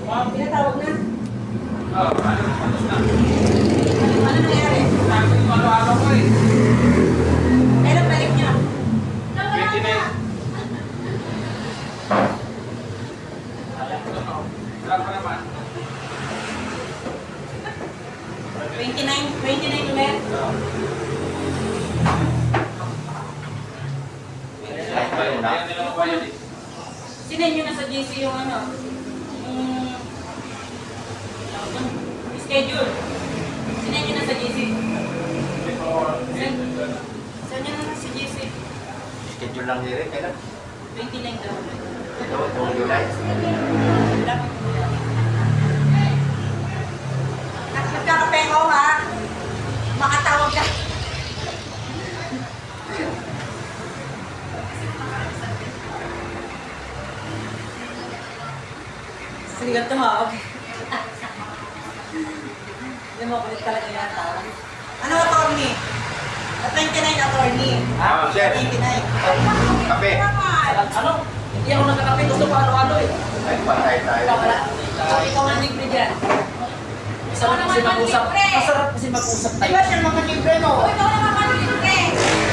Pinatawag na? Oo, tapos na. Ano nangyari? Sabi ko ano ko eh. Kailan balik niya? 29. Alam ko no. Alam ko naman. 29 ulit? Ayan nila magbayad eh. Sinend nyo na sa GC yung ano? Yung schedule. Sinend nyo na sa GC. Send nyo na sa GC. Schedule lang nila, kailan? 29 daw. Ito, itong July. Dapat mo yan. Nagkakape ko ha? Makatawag ka. Sige ka tumawag. Hindi mo kulit talaga yung tawag. Ano attorney? 29 attorney. Ah, sir. 29. Kape. Ano? Hindi ako nagkakape. Gusto ko ano-ano eh. Ay, patay tayo. Ikaw wala. Ikaw ang libre dyan. Masarap kasi mag-usap. Masarap kasi mag-usap tayo. Diba siya naman libre no? Ikaw naman libre.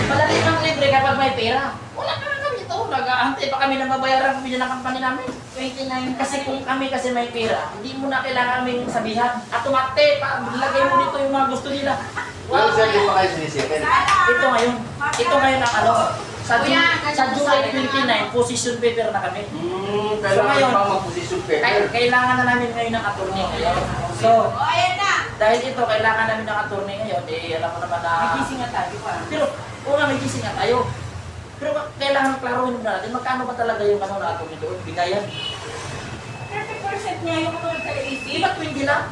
Madali lang libre kapag may pera. Wala ka na kami ito. Nag-aantay pa kami na mabayaran kami ng company namin. 29. Kasi kung kami kasi may pera, hindi mo na kailangan kaming sabihan. At tumate, lagay mo dito yung mga gusto nila. Well, sir, di pa kayo sinisipin. Ito ngayon. Ito ngayon ang ano. Sa July 29, position paper na kami. Kailangan ngayon, pa mag-position paper. Kailangan na namin ngayon ng attorney ngayon. So, dahil ito, kailangan namin ng attorney ngayon, eh, alam mo naman na... May gising nga tayo pa. Pero, una may gising nga tayo. Pero kailangan klaruhin mo na natin, magkano ba talaga yung ano na attorney doon? Bigayan. 30% niya yung attorney taga-AC. Di ba 20 lang?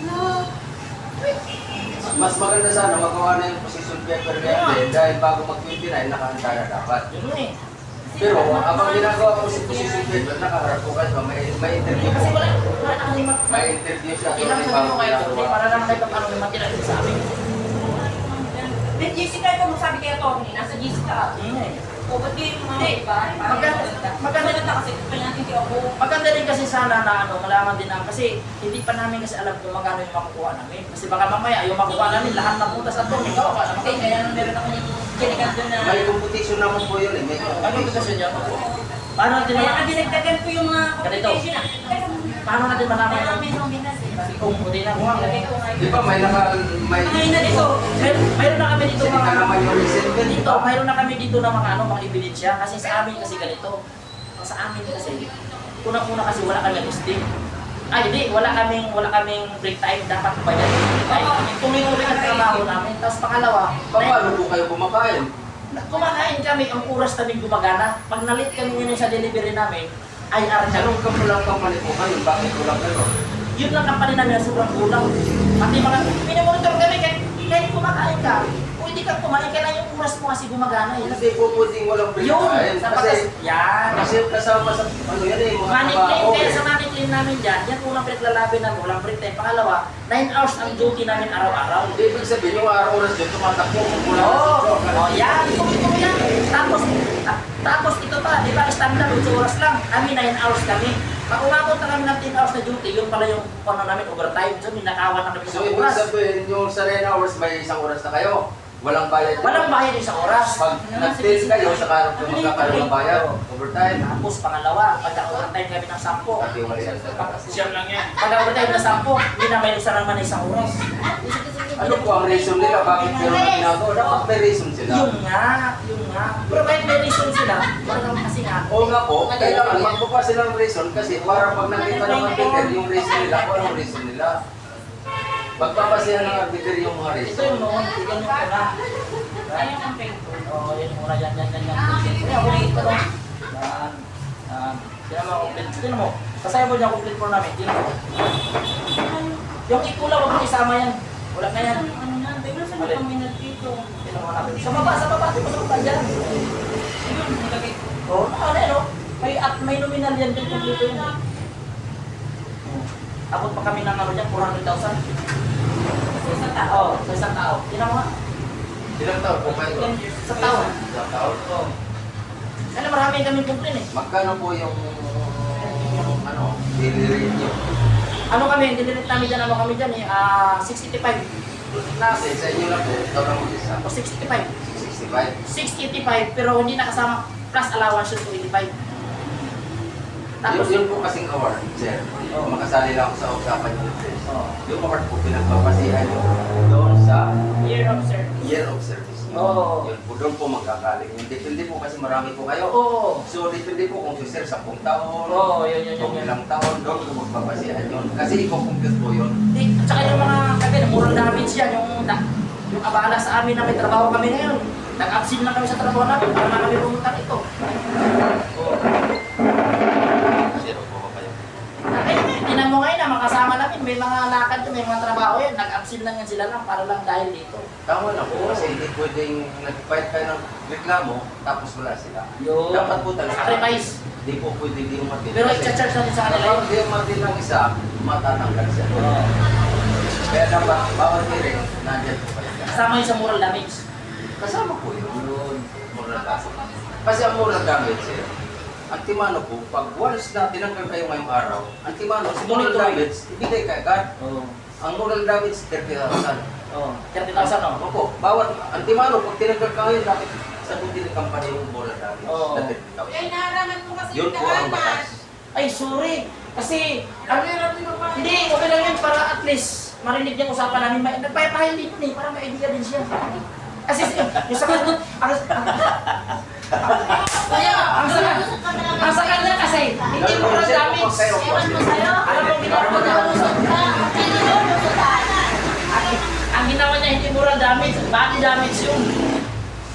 No. Mas maganda sana magawa na yung position paper natin dahil bago mag-29, nakahanda na dapat. Yun eh. Pero habang ginagawa ko si position paper, nakaharap ko kayo, may interview Kasi ko. wala nang lima. May interview siya. Ilang May sabi bago mo kayo, ginagawa. para lang kayo paano may matira sa amin. Jessica, ikaw magsabi kay Tony, nasa Jessica. O, ba't yung mga iba? Maganda na kasi kaya natin kaya ako. Maganda rin kasi sana na ano, malaman din namin kasi hindi pa namin kasi alam kung magkano yung makukuha namin. Kasi baka mamaya yung makukuha namin lahat ng putas at Tony, ikaw ka naman. Kaya meron ako yung kinikan doon na... May competition naman po yun eh. May Ano competition. kasi niya? Paano natin malaman? Kaya dinagdagan ko yung mga competition na. Paano natin malaman yung... Kung hindi na kuha. Di ba may Ngayon na dito, mayroon na kami dito Sinika naman yung recent dito, mayroon na kami dito na mga ano, mga ebidensya kasi sa amin kasi ganito. Sa amin kasi una-una kasi wala kami listing. Ay, hindi, wala kaming break time dapat bayad ng break time. Tuminguli ang trabaho namin. Tapos pangalawa, paano po kayo kumakain? kumakain kami, ang oras namin gumagana. Pag nalit kami ngayon sa delivery namin, ay kami. Anong kapulang kampanya po kayo? Bakit kulang kayo? Yun lang company namin na sobrang kulang. Pati mga, minimonitor kami kahit kumakain ka, pwede kang kumain, kailan yung oras mo kasi gumagana. Hindi po pwedeng walang break Yun! time. Kasi kasama sa ano yan eh, mga Money claim, trabaho kaya eh. sa money claim namin dyan, yan unang pinaglalabi namin, walang break time. Pangalawa, 9 hours ang duty namin araw-araw. Hindi ibig sabihin yung araw-oras dyan, tumatakbo kung kulang Oo, na yan, ito yan. Tapos ito pa, di ba, standard 8 oras lang. Kami 9 hours kami. Pag umabot na kami ng 10 hours na duty, yun pala yung ano namin, overtime. So, minakawan na kami So sa ibig oras. sabihin yung sa 9 hours may isang oras na kayo. Walang bayad. Walang bayad yung sa oras. Pag nag-10 kayo, saka magkakaroon ng bayad. Overtime. Tapos pangalawa, pag overtime kami ng 10. Pati wala yan. Siyam lang yan. Pag overtime ng 10, hindi na may isa naman na isang oras. Ano po ang reason nila? Bakit meron na ginagawa? Dapat may reason sila. Yun nga. Pero kahit may reason sila, wala naman kasi nga. Oo nga po, kailangan magpapa sila ng reason kasi para pag nakita ng arbiter yung reason nila, kung anong reason nila. Magpapasihan ng arbiter yung mga Ito reason. yung noon, tignan nyo ko na. Ayan ang painful. Oo, yan muna, yan. Kaya ako ito lang. Yan. Tignan mo, complete. Tignan mo. Kasaya mo niya complete for namin. Tignan mo. Yung ikula, huwag mo isama yan. Wala na yan. Ano na? Tignan sa mga minute dito. Tignan mo natin. Sa baba. Tignan mo sa baba dyan. Oo, ano yan, no? May nominal yan din complete yun. Abot pa kami ng ano dyan, 400,000. Sa isang tao. Sa isang tao. Tignan mo nga. Ilang taon po kayo? Sa taon. Ilang taon? Oo. Ano, marami kami complain eh. Magkano po yung ano ano, dilirin nyo. Ano kami, dinilit namin dyan, ano kami dyan 685. Kasi sa inyo lang po, ito lang mag-isa. O 685. 665. 685, pero hindi nakasama plus allowance yung 285. Tapos Yun po kasing award, sir. Oo. Makasali lang ako sa usapan nyo. Oo. Yung award po, pinagpapasihan nyo doon sa year of service. year of service nyo. Oo. Yun po, doon po magkakaling. Yung depende po kasi marami po kayo. Oo. So, depende po kung si sir 10 taon, Oo, yun. kung ilang taon, doon po magpapasihan yun. Kasi i-compute po yun. Di, at saka yung mga kagaya, murang damage yan, yung abala sa amin na may trabaho kami ngayon. Nag-absent lang kami sa trabaho namin para na kami pumunta rito. Oo. Zero po ba kayo? Ay, tinan mo ngayon na makasama namin, may mga lakad yun, may mga trabaho yan, nag-absent lang yan sila lang para lang dahil dito. Tama na po kasi hindi pwedeng nag-fight kayo ng reklamo tapos wala sila. Yun. Dapat po talaga. Sacrifice. Hindi po pwede di umatin. Pero i-charge natin sa kanila yun. Kapag di umatin ng isa, matatanggal siya. Oo. Kaya dapat bawat hearing, nandiyan po kayo. Kasama yun sa moral damage. Kasama po yun. Moral damage. Kasi ang moral damage, sir, ang timano po, pag once na tinanggal kayo ngayong araw, ang timano, si moral damage, ibigay ka agad. Oo. Ang moral damage, 30,000. Oo. 30,000 no? Opo, bawat, ang timano, pag tinanggal ka ngayon, dapat sagutin ng kampanya yung moral damage Oo. na 30,000. Yun po ang batas. Ay, sorry. Kasi, hindi, okay lang yun para at least marinig yung usapan namin. Nagpapahal din yun para may idea din siya. Kasi, yung sa kanya, ang sa kanya kasi, hindi mo na damage. Alam mo, ginawa niya, ang ginawa niya, hindi moral damage, body damage yun.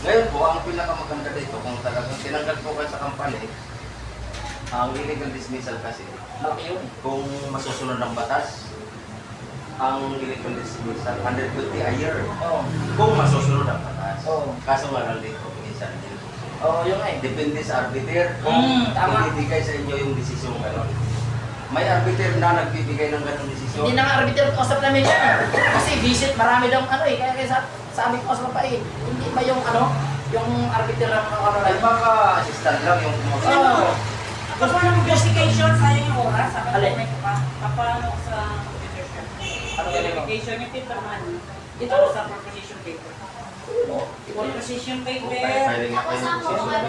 Ngayon po, ang pinakamaganda dito, kung talagang tinanggal po kayo sa kampanya, ang illegal dismissal kasi, Malaki yun. kung masusunod ng batas, ang illegal dismissal, 120 a year. Oo. Kung masusunod ang batas. Oo. Kaso nga lang dito, minsan din. Oo, yun nga eh. Depende sa arbiter kung Tama. ibibigay sa inyo yung desisyon gano'n. May arbiter na nagbibigay ng gano'ng desisyon. Hindi na nga arbiter kausap namin yan eh. Kasi visit, marami daw ano eh. Kaya sa aming kausap pa eh. Hindi ba yung ano, yung arbiter ng ano Ay lang. baka assistant lang yung Oo. kumakain. Gusto mo ng investigation, sayang yung oras. Alin? Paano sa computer siya? Ano galing mo? Verification yung paper man. Ito? Para sa proposition paper. Proposition paper. Filing na kayo ng decision.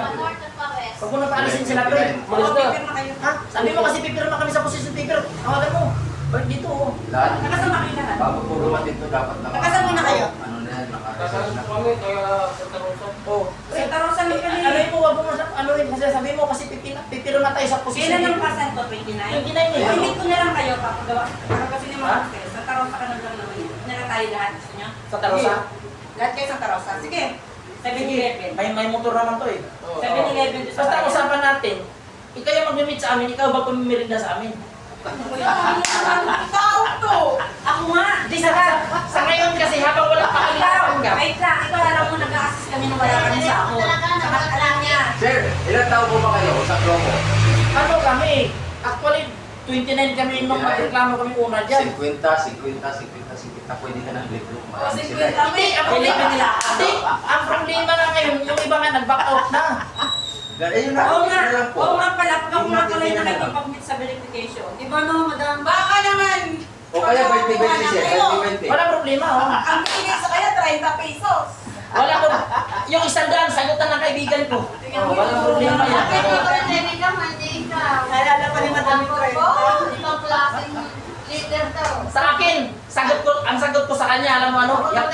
Huwag mo na paalisin sila pre. Malis Oo, na. paper na kayo. Ha? Sabi mo kasi pipirma kami sa position paper. Tawagan mo. Balik dito oh. Lahat. Nakasama kayo lahat. Bago po dumating to dapat Nakasama na kayo? Ano na yan, Kasama naka-reserve na. kami, kaya sa tarusan. Oh. Sa tarosan ni Ano kanina. yun po, wag mo ano yun. Kasi sabi mo kasi pipirma tayo sa position Kailan ang paper. pasan ko? 29? 29 eh. Hindi ko na lang kayo papagawa. Para kasi ni mga kasi. Sa tarosa ka na lang naman yun. Na lang tayo lahat. Gusto nyo? Sa Tarosa. Lahat kayo sa tarosa. Sige. 7-Eleven. May motor naman to eh. 7-Eleven. doon sa Basta bayan. usapan natin. Ikaw yung mag-meet sa amin, ikaw ba pumimirida sa amin? Ikaw to! Ako nga! Di sa ngayon kasi habang wala pa kami nakapanggap. Wait lang, ikaw alam mo nag-a-assist kami nung wala kami sa ako. Saka alam niya. Sir, ilang taon po ba kayo sa Globo? Ano kami? Actually, 29 kami nung magreklamo kami una dyan. 50, 50, pwede ka ng libro. Marami sila. Hindi, ang problema nila. Hindi, ang problema na ngayon, yung iba nga nag-back out na. Ayun na, Oo nga, yun lang po. oo nga pala, pag ako nga pala yung Yung nakikipag-meet sa verification. Di ba no, madam? Baka naman! O kaya 20-20 siya, 20-20. Wala problema, oh. Ang pinili sa kanya, 30 pesos. Wala ko. Yung isang daan, sagutan ng kaibigan ko. Oh, walang problema yan. Naalala pa ni madam yung 30. Sa akin, ang sagot ko sa kanya, alam mo ano? Ano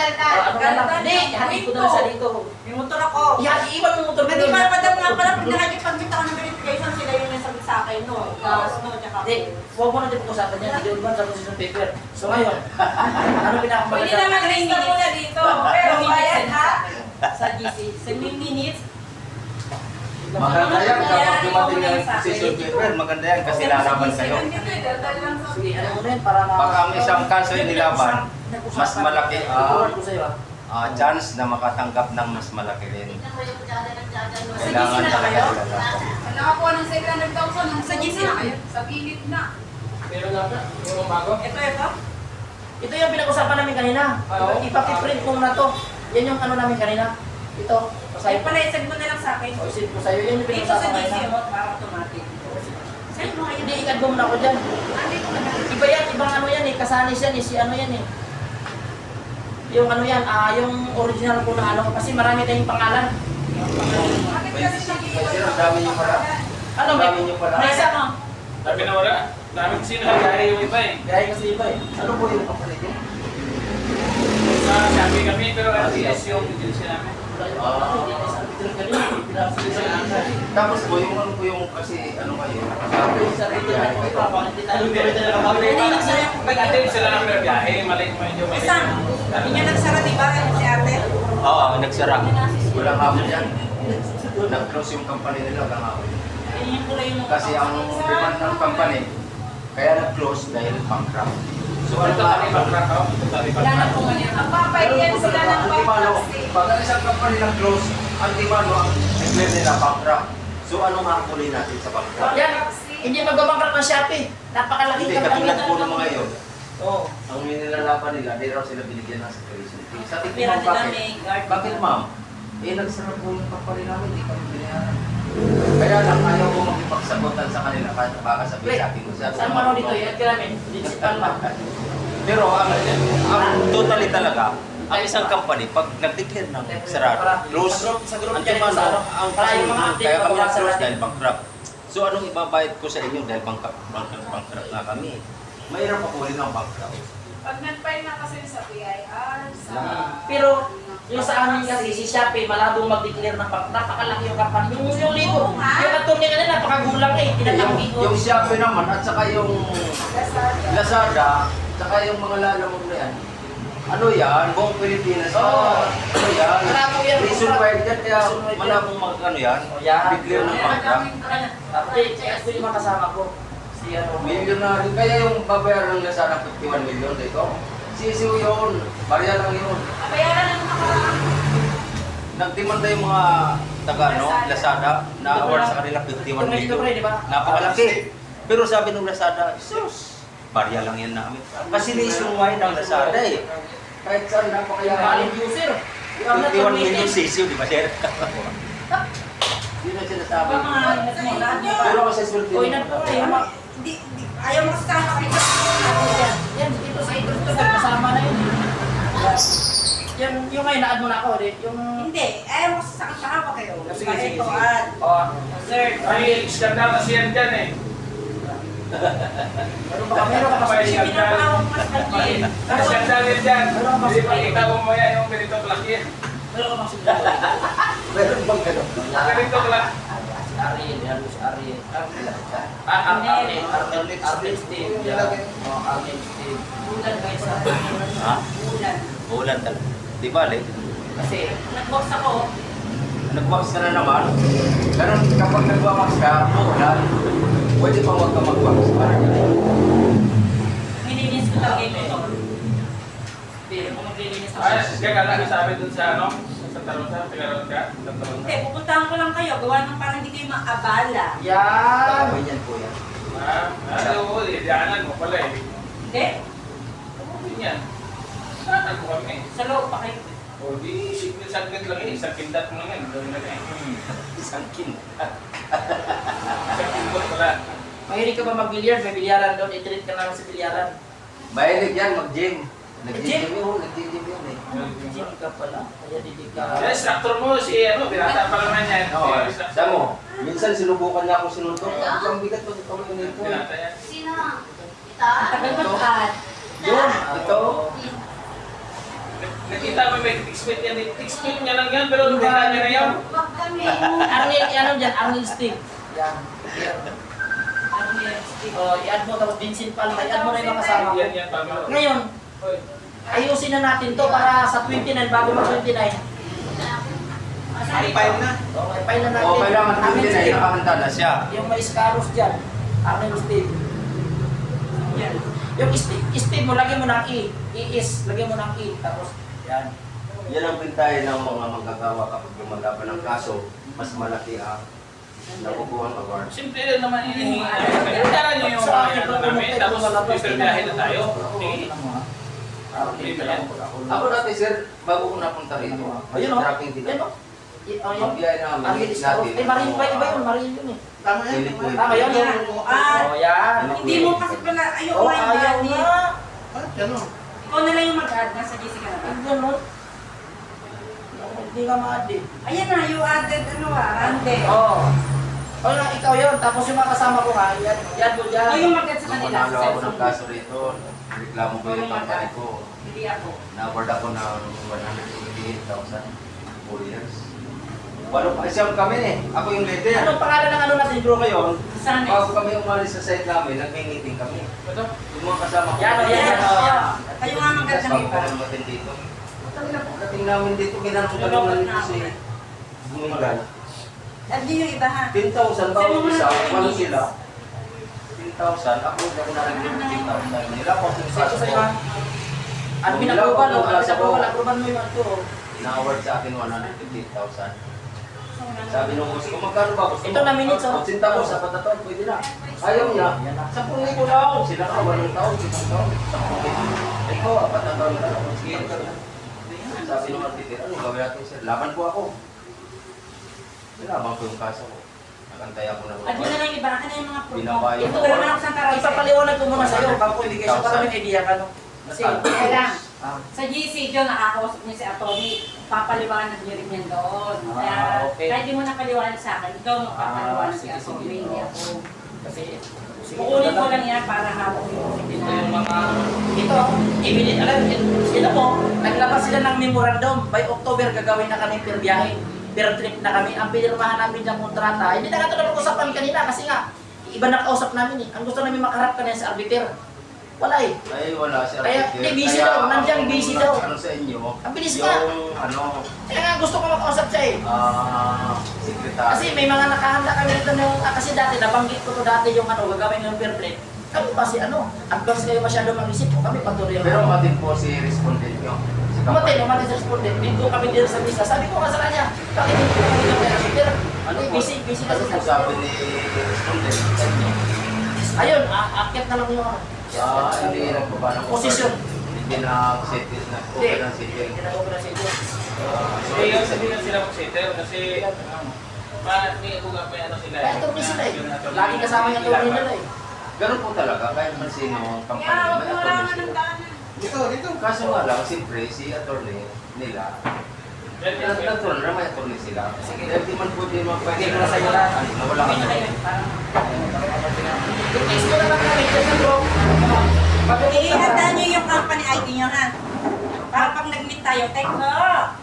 na lang? Hindi, hatid ko na lang siya dito. May motor ako. Iwan mo motor ko Hindi doon. ba, madam nga pala, pag nakikipag-meet ako ng verification, sila yung nasagot sa akin, no? Gas, no, tsaka Hindi, huwag mo na din pag-usapan niya. Hindi naman sa position paper. So ngayon, ano Pwede pinakamaganda? naman register muna dito. Pero bayad ha? Sa GC. Sa minutes. Maganda yan kapag dumating ng decision paper, maganda yan kasi lalaban kayo. Sige, ano mo na yun para ma... Pag ang isang kaso yung nilaban, mas malaki Ituwad ko sa'yo chance na makatanggap ng mas malaki rin. Sa GC Kailangan na talaga kayo? ilalaban. Nakakuha ng 700,000 Sa GC na kayo? Sa gilid na. Pero nata, yung bago. Ito. Ito yung pinag-usapan namin kanina. Oo. Ipapiprint mo na to. Yan yung ano namin kanina. Ito, Sa'yo sa'yo. pala, isend mo na lang sa akin. O, isip ko sa'yo. Yan yung Dito sa pinag-usapan GC kanina. mo, para automatic. Send mo ngayon. Hindi, ikad mo muna ako dyan. Iba yan, ibang ano yan eh, kasanis yan eh, si ano yan eh. Yung ano yan, yung original ko na ano, kasi marami tayong pangalan. Sir, ang dami niyo pala. Ano, Ang dami niyo pala. may isa no? Sabi na wala. Dami kasi nagkaya yung iba eh. Gaya kasi iba eh. Ano po yung kapalit niyo? Sa sabi kami, pero LTS yung details namin. Tapos po, yung ano po yung kasi ano kayo? Nag-attend sila ng biyahe, mali medyo may... Isang, hindi niya nagsara, di ba? Yung si ate. Oo, nagsara. Walang hapon yan. Nag-close yung company nila, walang hapon. Yung kulay mo. Kasi ang demand ng company, kaya nag-close dahil bankrupt. So ano Ito nga, kami bankrupt. Wala na po ganyan. Papayyan sila ng ang timano, pag-taxi. pag ang isang company nag-close, ang timano, ang declare nila bankrupt. So ano makukunin natin sa bankrupt? Yan, hindi magbabangkrap ng Shopee. Napakalaking Hindi, katulad po ng mga yun. Oo. Ang nilalaban nila, di raw sila binigyan ng separation fee. Sabi ko, Pira ma'am, nila bakit? may guard. Bakit ma'am? Eh, nagsarap po yung company namin, di kami binayaran. Kaya lang, ayaw ko makipagsagutan sa kanila kahit baka sabihin sa akin ko siya. Saan mo ano dito? Yan kiramin. Principal lang. Pero ang totally talaga, ang isang company, pag nag-declare ng sarado, close, Sa group ang dyan, timano, sa ano, ang para yung mga update kaya kami pag wala nag-close sarado. dahil bankrupt. So anong ibabayad ko sa inyo dahil bankrupt nga kami? Mahirap ako rin ang bankrupt. Pag nag-file na kasi sa PIR, sa... Pero yung sa amin kasi si Shopee, malabong mag-declare ng bank. Napakalaki yung kapan. Yung libo. Oo nga. Yung attorney kanila, napakagulang eh. Tinatanggi ko. Yung Shopee naman at saka yung Lazada. Lazada, saka yung mga lalamog na yan. Ano yan? Buong Pilipinas. Oo. Ano yan? Malabo yan. Nationwide yan, kaya Nationwide yan. malabong mag ano yan. Yan. Declare ng bankrupt. Ito yung mga kasama ko. Si ano. Millionary. Kaya yung babayaran ng Lazada 51 million dito. Sisiw yun. Barya lang yun. Bayaran ng nakaraan. Nagdemanda yung mga taga no, Lazada na award sa kanila 51 million. Di ba? Napakalaki. Pero sabi ng Lazada, sus, barya lang yan namin. Kasi nationwide ang Lazada eh. Kahit saan Kaya napakaya. valid user. 51 million sisiw, di ba sir? Yun ang sinasabi. Pero kasi swerte O inan po kayo. Ayaw mo sa kapit. Yan, dito sa ito. Kasama na yun. Yan, yung ngayon, na-add mo na ako. Yung... Hindi, ayaw mo sa kakapa kayo. Sige, sige, Ito, sige. ad. Oh, Sir, Ay, skandal kasi yan dyan eh. meron ka pa hindi pinapawag mas kanji. Skandal yan dyan. Hindi makita mo maya yung ganito klase yan. Meron ka maksudin. Meron bang gano'n? Ganito klase. Si Ariel, halos Ariel. Arnel Steve. Arnel Steve. Bulan guys. Ha? Bulan. Ulan talaga. Di ba, Le? Kasi, Nag-box ako. Nag-wax ka na naman. Ganun, kapag nag-wax ka, ulan, pwede pa huwag ka mag-wax. Para ganun. Nilinis ko talaga ito. Pero kung maglilinis ako. Ay, kaya lang sabi dun sa ano, sa Taronsa, Tagaron ka, sa Taronsa. Hindi, pupuntahan ko lang kayo. Gawa ng parang hindi kayo maabala. yan. Tama yan po yan. Oo, diyanan mo pala eh. Hindi, Yun yan. Saan mo kami? sa loob pa kayo. O di, saglit lang eh. Isang kindat mo lang yan. Gawin na yan. Isang kin. Isang kindat pala. Mahilig ka ba mag-billiard? May bilyaran doon. I-treat ka namin sa bilyaran. Mahilig yan, mag-gym. Mag-gym? Nag-gym yun eh. Gym ka pala. Kaya hindi ka... Yan, instructor mo si ano, binata pa naman yan. Oo, Si instructor. alam mo, minsan sinubukan niya ako sinuntok. Ang bigat pag ikaw yung nito. Binata yan. Sino? Ang tagal mag-add. Yun, ito. Nakita mo may expect yan. Expect niya lang yan, pero hindi na niya na yan. Wag kami. Arnel, ano dyan? Arnel Steve. Yan. Ano yan? I-add mo tapos Vincent Palma. I-add mo na yung mga kasama ko. Yan, pamalo. Ngayon, Hoy. ayusin na natin to para sa 29, bago mag-29. Ay, file na. Okay, file na natin. O, kailangan Arnel din na Steve. nakahanda na siya. Yung may scaros dyan. Arnel Steve. Yan. Yung Steve mo, lagyan mo ng E. E-is, lagyan mo ng E. Tapos, yan. Yan ang pintayan ng mga manggagawa kapag lumalaban ng kaso, mas malaki ang nakukuha ng award. Simple lang naman hinihingi. Kailangan niyo yung mga ano namin, tapos bibiyahe na tayo. Sige. Ako dati sir, bago ko napunta rito, Ayun o. tracking din Ayun o. ako. Ang biyahe namin, Angeles Caro. natin. Eh, Marine ba? Iba yun, Marine yun eh. Tama yan. Pilipoy. Tama yun, yun. Ah, Oh, yan. hindi mo kasi pala, ayaw Oh, nga yung ayaw daddy. nga. Ah, gano'n. Ikaw na lang yung mag-add, nasa GC ka na ba? Ang ganun. Hindi ka ma-addi. Ayan na, you added ano Rande. Oo. O nga, ikaw yun. Tapos yung mga kasama ko nga, yan mo dyan. Ikaw yung mag-add sa Nung kanila. manalo ako ng kaso rito, reklamo ko yung company ko. Hindi ako. Na-award ako ng 188,000 4 years. Walo pa siyam kami eh. Ako yung leader. Anong pangalan ng ano natin, bro, ngayon? Saan eh? Bago kami umalis sa site namin, nag-meeting kami. Ito? Yung mga kasama ko. Yan, o, yan, yan, o, yan. Kayo nga mag-add Tapos ng bago iba. kami matin dito. Pagdating namin dito, ginanong-tanong ko si Bumingan. Add niyo yung iba ha. 10,000 bawat isa, walo sila. 10,000, ako hindi ako narinig ng 10,000. Nila ko yung Sa'yo sa iba. Admin approval, o. Admin approval, approval mo yung ano, o. Na-award sa akin 158,000. Sabi nung boss ko, magkano ba? Gusto Ito na minutes, oh. 80 tapos sa patataon, pwede na. Ayaw niya. 10,000 daw. Sila ka, 8 taon, 7 taon. 10,000. Ikaw, 4 na taon ka na. Sige ka na. Sabi nung arbitre, ano gawin natin sir? Laban po ako. Nilaban ko yung kaso ko. Nakantay ako na. Add niyo na lang yung iba. Akin na yung mga proof mo. Binabayo Ito ko. naman ako sa Taray. Ipapaliwanag ko muna sa'yo, bago ibigay siya para may idea ka, no? Kasi, Kaya lang. ah, Sa GC, John, nakakausap niya si Atty. Papaliwanag niyo rin yan doon. Kaya, okay. kahit di mo napaliwanag sa akin, ikaw magpapaliwanag si sige, Atty. sige. Hindi ako. kasi, Kukunin ko lang yan para hawak mo. ito yung mga, ito, ibili, alam, ito po, naglabas sila ng memorandum, by October gagawin na kami per biyahe, per trip na kami, ang pinirmahan namin ng kontrata, hindi na nga ito napag-usapan kanina kasi nga, iba na kausap namin eh, ang gusto namin makaharap ka na sa arbiter, wala eh. Ay, wala siya. Kaya, arbitre. busy Kaya daw, nandiyan ako, busy daw. Ano sa inyo? Ang bilis yung, ka. ano, Kaya nga gusto ko makausap siya eh. sekretary. Kasi may mga nakahanda kami dito ng, kasi dati, nabanggit ko to dati yung ano, gagawin ng per trip. Kami kasi ano, advance kayo masyado mag-isip ko, kami patuloy ang Pero matin po si respondent nyo. Si Kumatay, umalis sa respondent, dito kami dito sa misa. Sabi ko nga sa kanya, bakit hindi ko kami kaya arbiter? Ano, busy kasi Ano po sa sabi ni respondent? Ayun, aakyat na lang yung ano. Hindi nagbaba ng Posisyon. Hindi na settle na Hindi. okay ng settle. Hindi na ko na sa inyo. Hindi, yung sabihin sila mag-settle kasi may uga pa ano sila. Kaya attorney sila eh. Lagi kasama yung attorney nila eh. Ganun po talaga, kahit man sino ang company, Kaya huwag may mo attorney lang sila. ng daanan. Dito. Kaso nga lang, siyempre, si attorney nila, natural na may attorney sila. Sige, dahil di man po di Pwede ko na sa iyo lahat. Nawala ka Hindi na na. kayo. Parang, Yung case ko na lang kami, dyan sa bro. ihanda niyo yung company ID niyo ha. Para pag nag-meet tayo, text mo.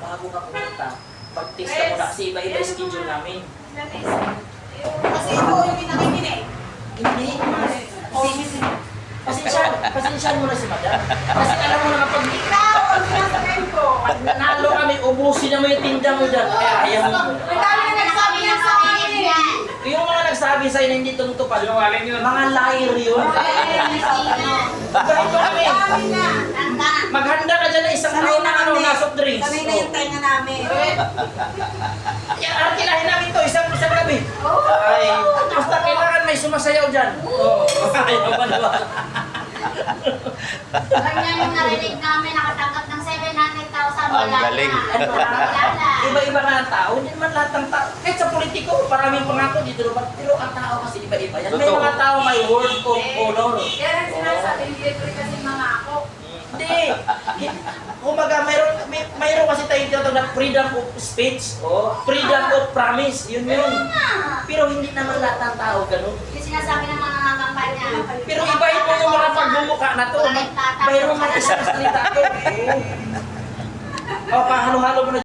Bago ka pumunta, pag-text ka muna kasi iba-iba yung schedule namin. Kasi ito yung pinakikinig. Hindi. Pasensya mo na si madam. Kasi alam mo naman pag Ikaw ang sinasabihin ko. nalo kami, ubusin na mo yung tinda mo dyan. Kaya ayaw mo. Ang dami na nagsabi niya sa akin. Yung mga nagsabi sa'yo na hindi tumutupad, Sinungaling yun. mga liar yun. Ganito kami. Ang dami na. Maghanda ka dyan na isang Sanay round na ng ano, kami. na soft drinks. Sanay na yung tenga namin. Yan, arkilahin namin to, isang gabi. Ay, basta kailangan may sumasayaw dyan. Oo. Ayaw ba naman? Ganyan yung narinig namin, nakatanggap ng 700,000, wala Ang galing. na. Wala na. Iba-iba nga ang tao, hindi naman lahat ng tao. Kahit sa politiko, maraming pangako dito naman. Pero ang tao kasi iba-iba yan. May Totoo. mga tao may word of honor. Yan ang sinasabi ni Jeffrey kasi mga ako. Hindi. Kumbaga, mayroon kasi tayo tinatawag na freedom of speech, freedom of promise, yun yun. Pero hindi naman lahat ng tao ganun. Yung sinasabi ng mga kampanya. Pero ibahin mo yung mga pagbumuka na to. Mayroon man isang salita ko. O, pahalo-halo mo na